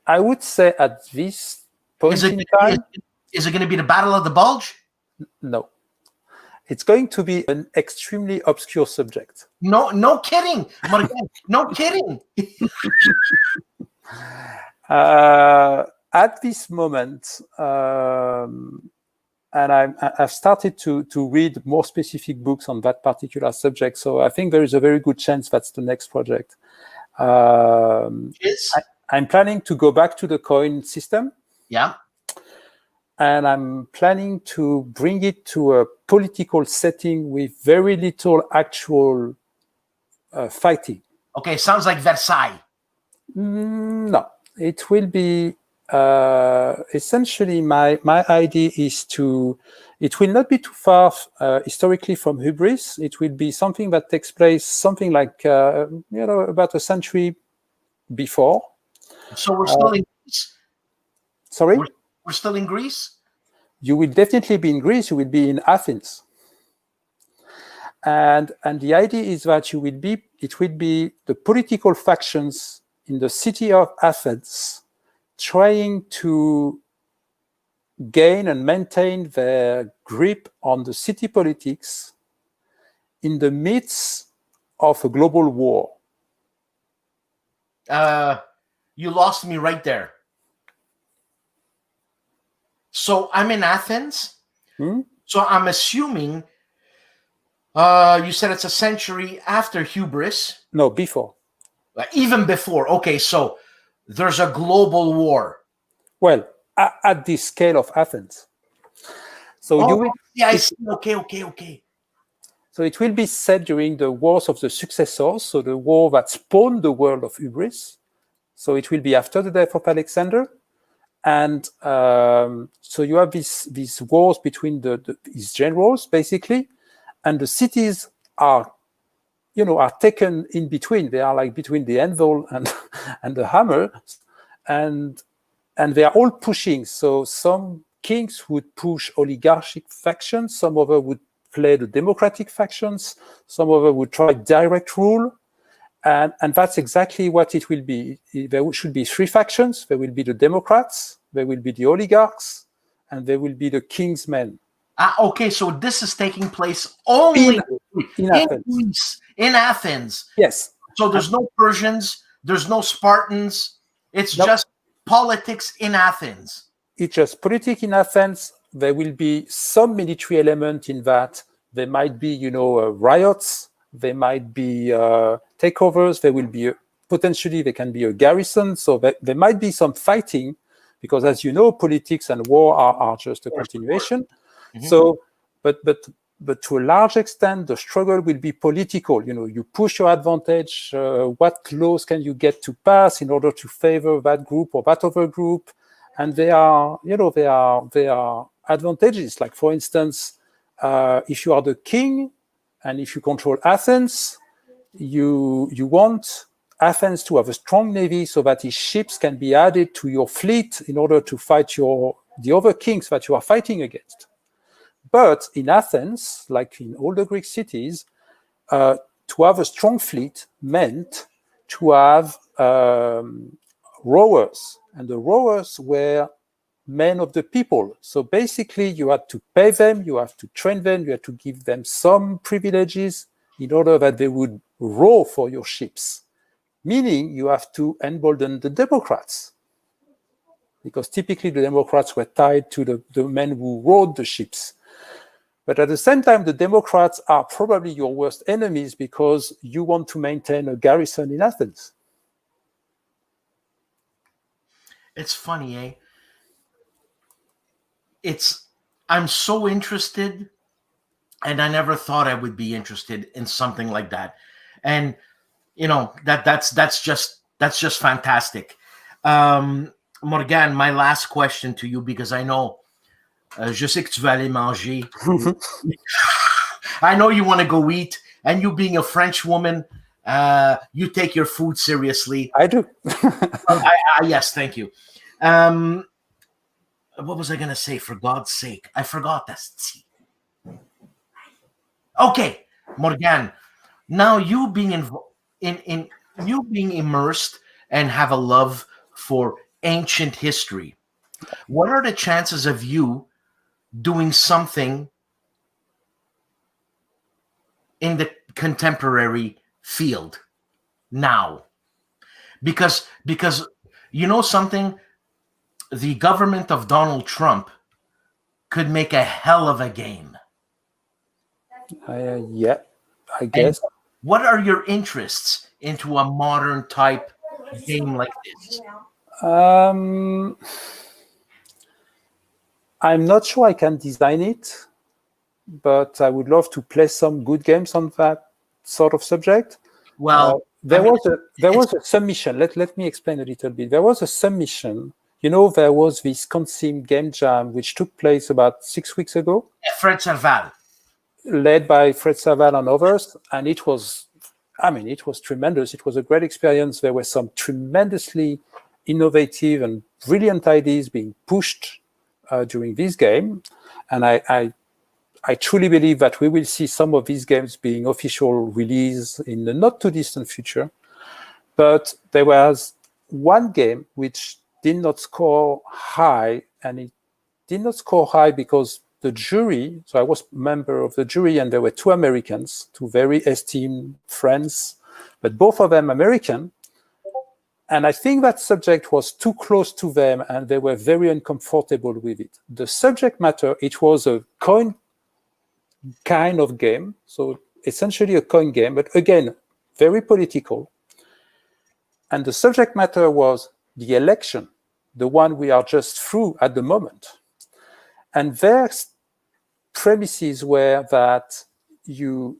I would say at this point in time, is it going to be the Battle of the Bulge? No. It's going to be an extremely obscure subject. No kidding. Morgane, no kidding. At this moment, and I've started to read more specific books on that particular subject. So I think there is a very good chance that's the next project. I'm planning to go back to the coin system. Yeah. And I'm planning to bring it to a political setting with very little actual fighting. Okay, sounds like Versailles. No, it will be essentially my idea is it will not be too far historically from Hubris. It will be something that takes place something like about a century before. So we're still in Greece. Sorry? We're still in Greece? You will definitely be in Greece. You will be in Athens. And the idea is that it will be the political factions in the city of Athens trying to gain and maintain their grip on the city politics in the midst of a global war. You lost me right there. So I'm in Athens. So I'm assuming you said it's a century after Hubris. No, before. Even before. Okay, so there's a global war. Well, at the scale of Athens. So I see. Okay. So it will be set during the wars of the successors, so the war that spawned the world of Hubris. So it will be after the death of Alexander. And so you have these wars between these generals, basically, and the cities are taken in between. They are like between the anvil and the hammer, and they are all pushing. So some kings would push oligarchic factions, some of them would play the democratic factions, some of them would try direct rule. And that's exactly what it will be. There should be three factions. There will be the Democrats, there will be the oligarchs, and there will be the king's men. Okay, so this is taking place only in Athens. Greece, in Athens. Yes. So there's no Persians, there's no Spartans. It's just politics in Athens. It's just politics in Athens. There will be some military element in that. There might be, riots. There might be takeovers. There will be potentially there can be a garrison. So there might be some fighting, because as you know, politics and war are just a continuation. Mm-hmm. So, but to a large extent, the struggle will be political. You push your advantage. What laws can you get to pass in order to favor that group or that other group? And there are advantages. Like for instance, if you are the king, and if you control Athens, you want Athens to have a strong navy so that his ships can be added to your fleet in order to fight the other kings that you are fighting against. But in Athens, like in all the Greek cities, to have a strong fleet meant to have rowers, and the rowers were men of the people. So basically, you had to pay them, you have to train them, you had to give them some privileges in order that they would row for your ships. Meaning you have to embolden the Democrats, because typically the Democrats were tied to the men who rowed the ships. But at the same time, the Democrats are probably your worst enemies because you want to maintain a garrison in Athens. It's funny, eh? I'm so interested, and I never thought I would be interested in something like that. And you know, that's just fantastic. Morgane, my last question to you, because I know je sais que tu vas aller manger. I know you want to go eat, and you being a French woman, you take your food seriously. I do. Yes, thank you. What was I going to say? For God's sake, I forgot that. Okay, Morgane. Now you being in you being immersed and have a love for ancient history, what are the chances of you doing something in the contemporary field now? Because you know something, the government of Donald Trump could make a hell of a game. Yeah, I guess. And what are your interests into a modern type game like this? I'm not sure I can design it, but I would love to play some good games on that sort of subject. Well, there was a submission. Let me explain a little bit. There was a submission. You know, there was the Wisconsin Game Jam, which took place about 6 weeks ago. Fred Serval. Led by Fred Serval and others. And it was tremendous. It was a great experience. There were some tremendously innovative and brilliant ideas being pushed during this game. And I truly believe that we will see some of these games being official release in the not too distant future. But there was one game which did not score high, and it did not score high because the jury, so I was a member of the jury, and there were two Americans, two very esteemed friends, but both of them American. And I think that subject was too close to them, and they were very uncomfortable with it. The subject matter, it was a coin kind of game, so essentially a coin game, but again, very political. And the subject matter was the election, the one we are just through at the moment. And their premises were that the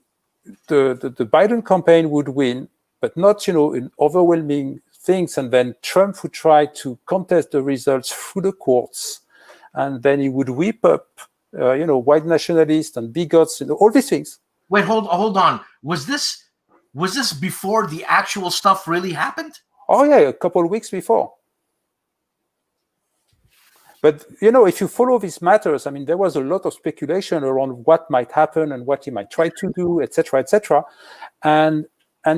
Biden campaign would win, but not, in overwhelming things, and then Trump would try to contest the results through the courts, and then he would whip up, white nationalists and bigots, all these things. Wait, hold on. Was this before the actual stuff really happened? Oh yeah, a couple of weeks before. But, if you follow these matters, I mean, there was a lot of speculation around what might happen and what he might try to do, et cetera, et cetera. And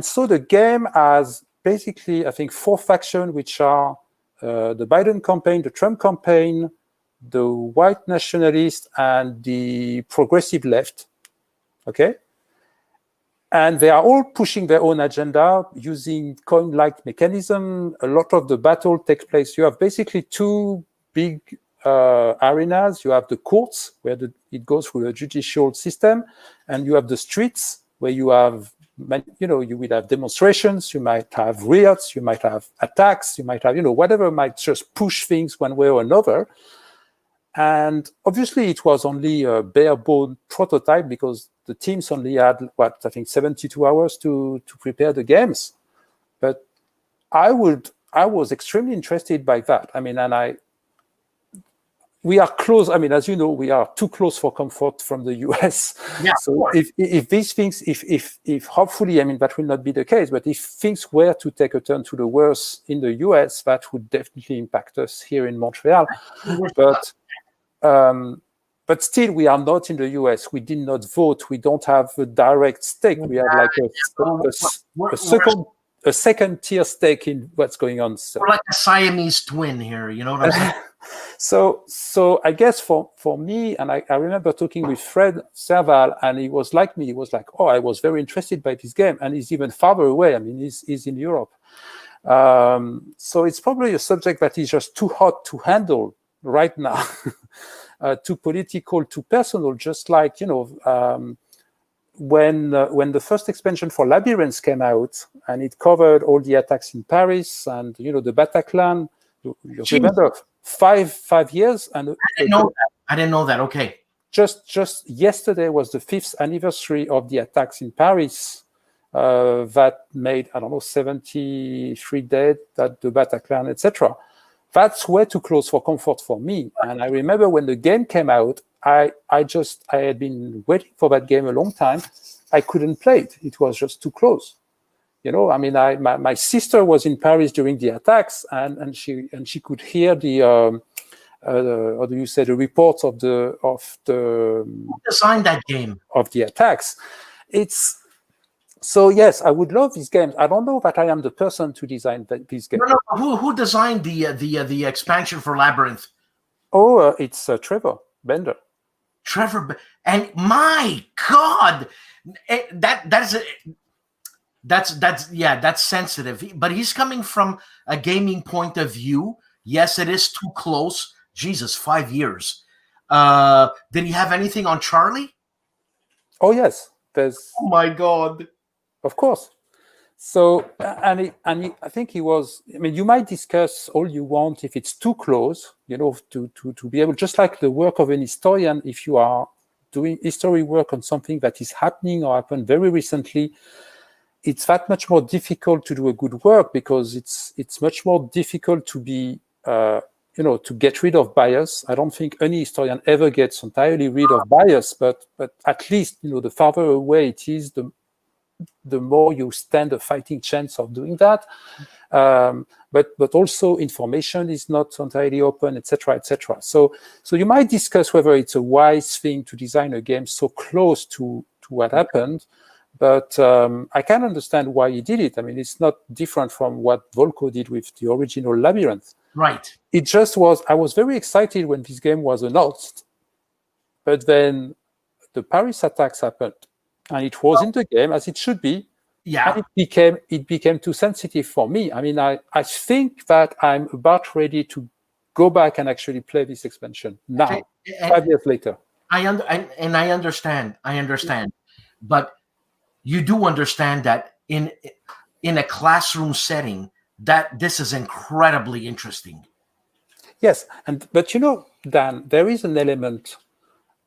so the game has basically, I think, 4 factions, which are the Biden campaign, the Trump campaign, the white nationalists, and the progressive left, okay? And they are all pushing their own agenda using coin-like mechanism. A lot of the battle takes place. You have basically 2 big arenas. You have the courts, where it goes through a judicial system, and you have the streets, where you have, you will have demonstrations, you might have riots, you might have attacks, you might have, whatever might just push things one way or another. And obviously, it was only a bare-bone prototype because the teams only had, 72 hours to prepare the games. But I was extremely interested by that. I mean, we are close. I mean, as you know, we are too close for comfort from the US. Yeah, so if these things, if hopefully, I mean, that will not be the case, but if things were to take a turn to the worse in the US, that would definitely impact us here in Montreal. But still, we are not in the US. We did not vote. We don't have a direct stake. We have like a second a second-tier stake in what's going on. So. We're like a Siamese twin here, you know what I'm saying? So I guess for me, and I remember talking with Fred Serval, and he was like me. He was like, "Oh, I was very interested by this game," and he's even farther away. I mean, he's in Europe. So it's probably a subject that is just too hot to handle right now, too political, too personal. Just like, you know, when the first expansion for Labyrinth came out, and it covered all the attacks in Paris and, you know, the Bataclan. You remember 5 years, and I didn't know that. I didn't know that. Okay. Just yesterday was the 5th anniversary of the attacks in Paris. That made, I don't know, 73 dead at the Bataclan, etc. That's way too close for comfort for me. And I remember when the game came out, I had been waiting for that game a long time. I couldn't play it. It was just too close. You know, I mean, my sister was in Paris during the attacks, and she could hear the how do you say, the reports of the Who designed that game? Of the attacks. So yes, I would love these games. I don't know that I am the person to design these games. No. Who designed the expansion for Labyrinth? Oh, it's Trevor Bender. And my God, that's sensitive. But he's coming from a gaming point of view. Yes, it is too close. Jesus, 5 years. Did he have anything on Charlie? Oh yes, there's. Oh my God. Of course. So, I think he was. I mean, you might discuss all you want if it's too close, you know, to be able, just like the work of an historian. If you are doing history work on something that is happening or happened very recently, it's that much more difficult to do a good work, because it's much more difficult to be, you know, to get rid of bias. I don't think any historian ever gets entirely rid of bias, but at least, you know, the farther away it is, the more you stand a fighting chance of doing that. But also information is not entirely open, etc., etc. So you might discuss whether it's a wise thing to design a game so close to what happened. But I can understand why he did it. I mean, it's not different from what Volko did with the original Labyrinth. Right. It just was, I was very excited when this game was announced, but then the Paris attacks happened, and it was in the game as it should be. Yeah. And it became too sensitive for me. I mean, I think that I'm about ready to go back and actually play this expansion now, 5 years later. I understand. But you do understand that in a classroom setting, that this is incredibly interesting. Yes, but you know, Dan, there is an element,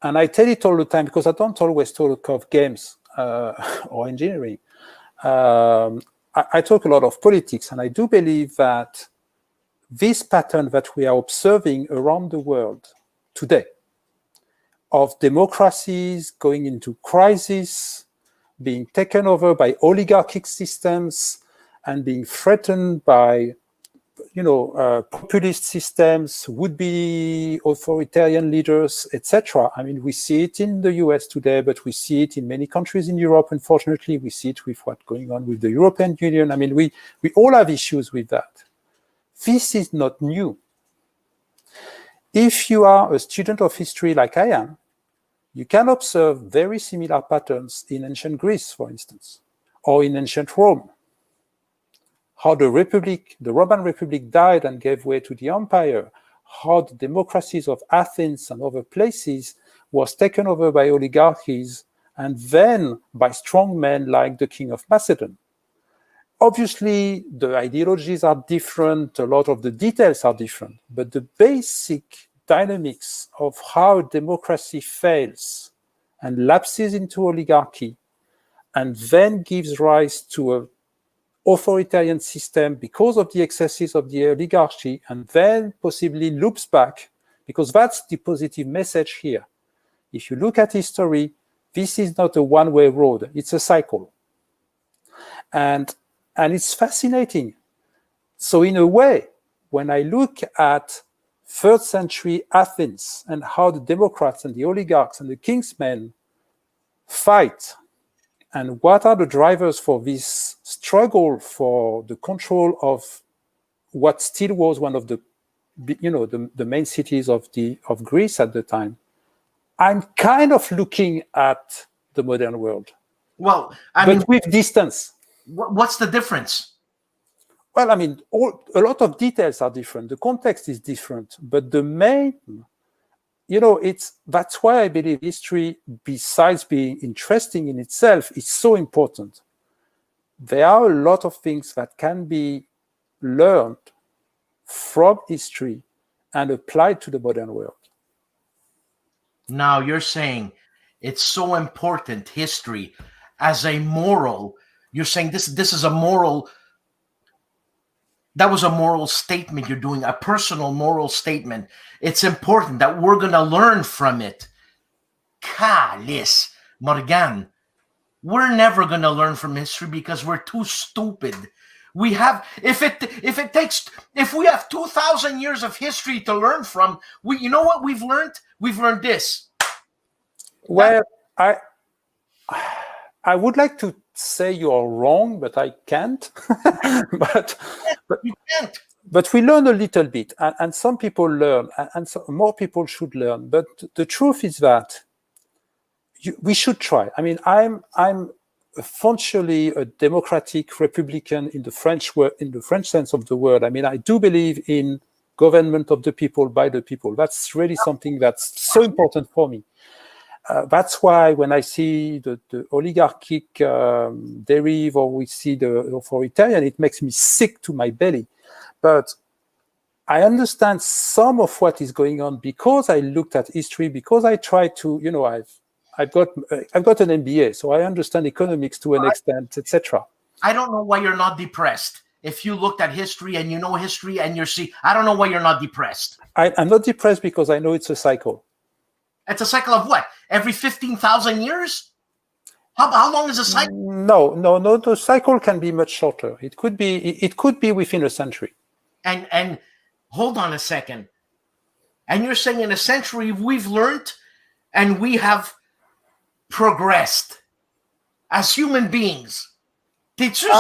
and I tell it all the time because I don't always talk of games or engineering. I talk a lot of politics, and I do believe that this pattern that we are observing around the world today of democracies going into crisis, being taken over by oligarchic systems, and being threatened by, you know, populist systems, would-be authoritarian leaders, etc. I mean, we see it in the US today, but we see it in many countries in Europe. Unfortunately, we see it with what's going on with the European Union. I mean, we all have issues with that. This is not new. If you are a student of history like I am, you can observe very similar patterns in ancient Greece, for instance, or in ancient Rome. How the Roman Republic died and gave way to the empire, how the democracies of Athens and other places was taken over by oligarchies and then by strong men like the king of Macedon. Obviously, the ideologies are different, a lot of the details are different, but the basic dynamics of how democracy fails and lapses into oligarchy and then gives rise to a authoritarian system because of the excesses of the oligarchy, and then possibly loops back, because that's the positive message here. If you look at history, this is not a one-way road, it's a cycle. And it's fascinating. So in a way, when I look at 3rd century Athens and how the democrats and the oligarchs and the kingsmen fight, and what are the drivers for this struggle for the control of what still was one of the, the main cities of Greece at the time, I'm kind of looking at the modern world. Well, but with distance. What's the difference? Well, I mean, a lot of details are different. The context is different, but the main, that's why I believe history, besides being interesting in itself, is so important. There are a lot of things that can be learned from history and applied to the modern world. Now you're saying it's so important, history, as a moral. You're saying this is a moral. That was a moral statement you're doing, a personal moral statement. It's important that we're going to learn from it. Calice, Morgane, we're never going to learn from history because we're too stupid. We have, if we have 2,000 years of history to learn from, you know what we've learned? We've learned this. Well, I would like to say you are wrong, but I can't. but you can't. But we learn a little bit, and some people learn, and so more people should learn. But the truth is that we should try. I mean, I'm functionally a democratic Republican in the French sense of the word. I mean, I do believe in government of the people, by the people. That's really something that's so important for me. That's why when I see the oligarchic derive, or we see the authoritarian, it makes me sick to my belly. But I understand some of what is going on because I looked at history, because I tried to, I've got an MBA, so I understand economics to an extent, etc. I don't know why you're not depressed. If you looked at history and you know history and I don't know why you're not depressed. I'm not depressed because I know it's a cycle. It's a cycle of what? Every 15,000 years? How long is a cycle? No. The cycle can be much shorter. It could be within a century. And hold on a second. And you're saying in a century we've learned and we have progressed as human beings. Did you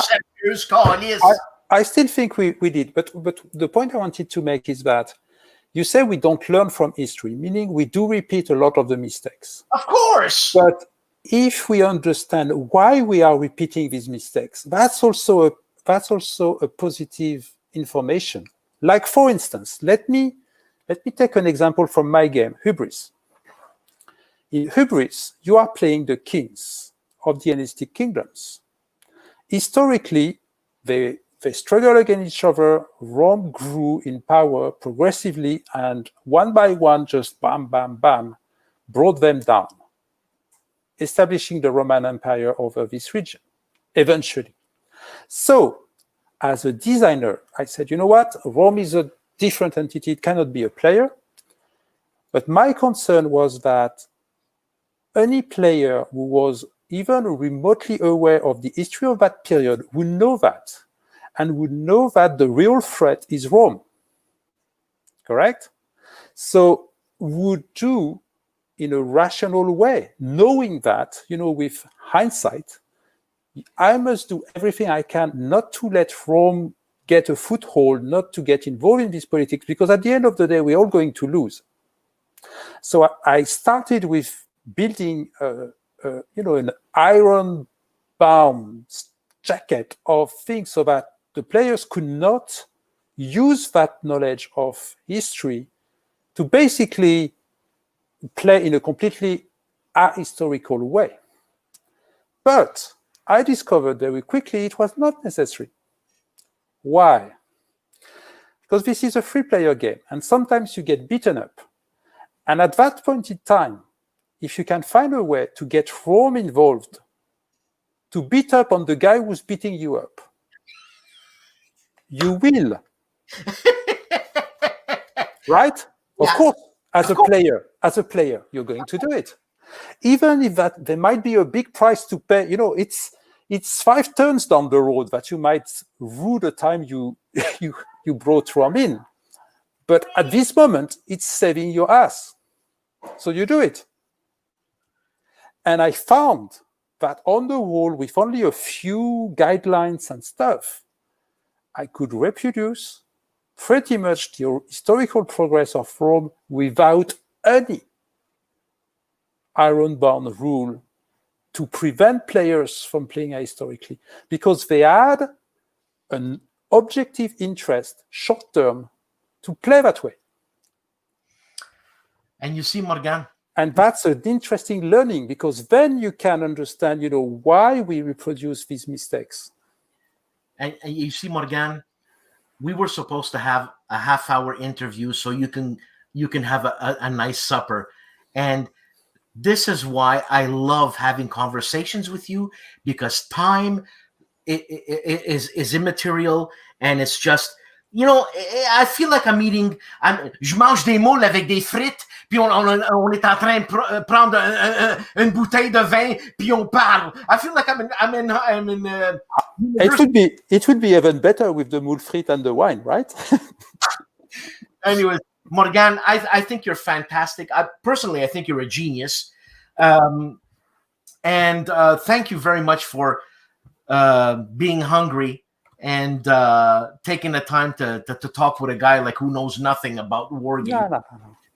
I still think we did, but the point I wanted to make is that you say we don't learn from history, meaning we do repeat a lot of the mistakes. Of course. But if we understand why we are repeating these mistakes, that's also a positive information. Like, for instance, let me take an example from my game, Hubris. In Hubris, you are playing the kings of the Hellenistic kingdoms. Historically, they struggled against each other. Rome grew in power progressively, and one by one, just bam, bam, bam, brought them down, establishing the Roman Empire over this region, eventually. So, as a designer, I said, you know what? Rome is a different entity. It cannot be a player. But my concern was that any player who was even remotely aware of the history of that period would know that, and would know that the real threat is Rome. Correct? So would do in a rational way, knowing that, with hindsight, I must do everything I can not to let Rome get a foothold, not to get involved in this politics, because at the end of the day, we're all going to lose. So I started with building, an iron-bound jacket of things so that the players could not use that knowledge of history to basically play in a completely ahistorical way. But I discovered very quickly it was not necessary. Why? Because this is a free-player game, and sometimes you get beaten up. And at that point in time, if you can find a way to get Rome involved, to beat up on the guy who's beating you up, you will. Right? Of course, as a player, you're going to do it. Even if that there might be a big price to pay, it's 5 turns down the road that you might rue the time you brought Rome in. But at this moment, it's saving your ass. So you do it. And I found that on the wall, with only a few guidelines and stuff, I could reproduce pretty much the historical progress of Rome without any iron-bound rule to prevent players from playing historically, because they had an objective interest, short-term, to play that way. And you see, Morgane, and that's an interesting learning, because then you can understand, why we reproduce these mistakes. and you see, Morgane, we were supposed to have a half-hour interview so you can have a nice supper. And this is why I love having conversations with you, because time is immaterial, and it's just, I feel like I'm eating. Je mange des moules avec des frites, puis on est en train de prendre une bouteille de vin, puis on parle. I feel like I'm in. It would be even better with the moule frite and the wine, right? Anyways, Morgane, I think you're fantastic. Personally, I think you're a genius. And thank you very much for being hungry and taking the time to talk with a guy like who knows nothing about wargaming. No.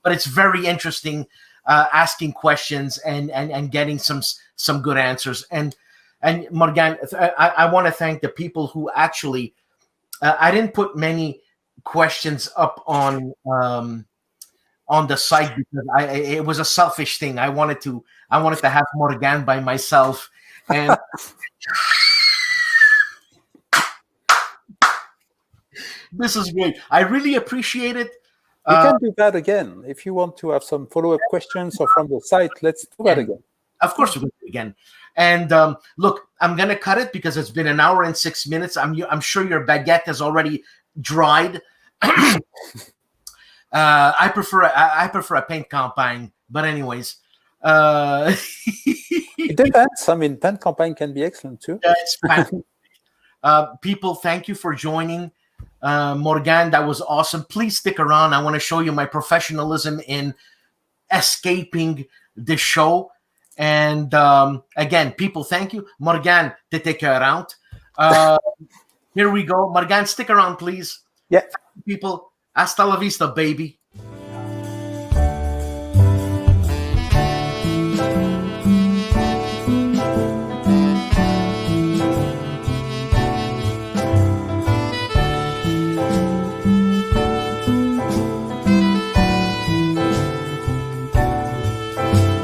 But it's very interesting asking questions and getting some good answers. And Morgane, I want to thank the people who actually I didn't put many questions up on the site because it was a selfish thing. I wanted to have Morgane by myself, and this is great. I really appreciate it. We can do that again if you want to have some follow-up questions or from the site. Let's do that again. Of course, we'll do it again. And look, I'm gonna cut it because it's been 1 hour and 6 minutes. I'm sure your baguette is already dried. I prefer a paint campaign, but anyways, it depends. I mean, paint campaign can be excellent too. Yeah, it's fantastic. People, thank you for joining. Morgane, that was awesome. Please stick around. I want to show you my professionalism in escaping the show. And again, people, thank you. Morgane, t'étais écœurante. Here we go. Morgane, stick around, please. Yeah. People, hasta la vista, baby.